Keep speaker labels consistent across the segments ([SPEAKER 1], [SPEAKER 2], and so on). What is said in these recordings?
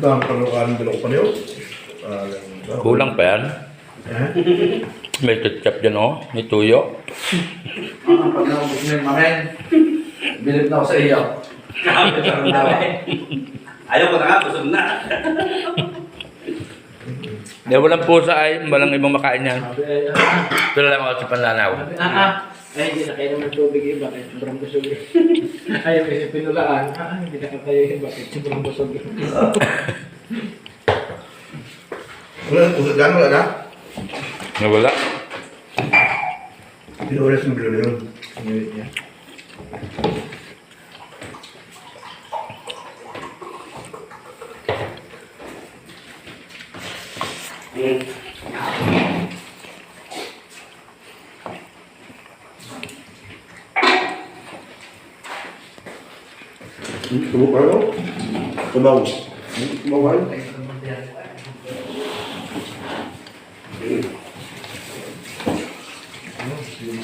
[SPEAKER 1] ang kalukaan bilog pa niyo.
[SPEAKER 2] Kulang pa yan. May ketchup dyan oh. May tuyo.
[SPEAKER 3] Pag naubos mo yung mamen, bilib na ako sa iyo.
[SPEAKER 4] Ayaw ko na nga, busog na.
[SPEAKER 2] Dahil walang pusa ay walang ibang makain yan. Ito na lang ako sa panlanaw.
[SPEAKER 5] Ay, hindi na kayo naman tubig iba, kahit sobrang busog. Ay, may pinulaan. Hindi na kayo iba, kahit sobrang busog.
[SPEAKER 1] Wala, usap dyan, wala na?
[SPEAKER 2] Nawala.
[SPEAKER 1] Pinores mo bilog yun.
[SPEAKER 5] Inulit niya.
[SPEAKER 1] Tubok ka rin? Tumaw. Tumaw ka rin?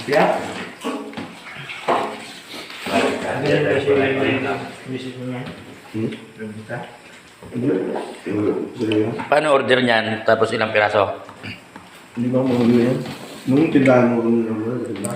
[SPEAKER 3] Kaya?
[SPEAKER 5] Ano yun ba siya misis mo niya?
[SPEAKER 2] Paano order niyan? Tapos ilang piraso?
[SPEAKER 1] Hindi ba mahuli yan? Nung tindahan mo kung ano, diba?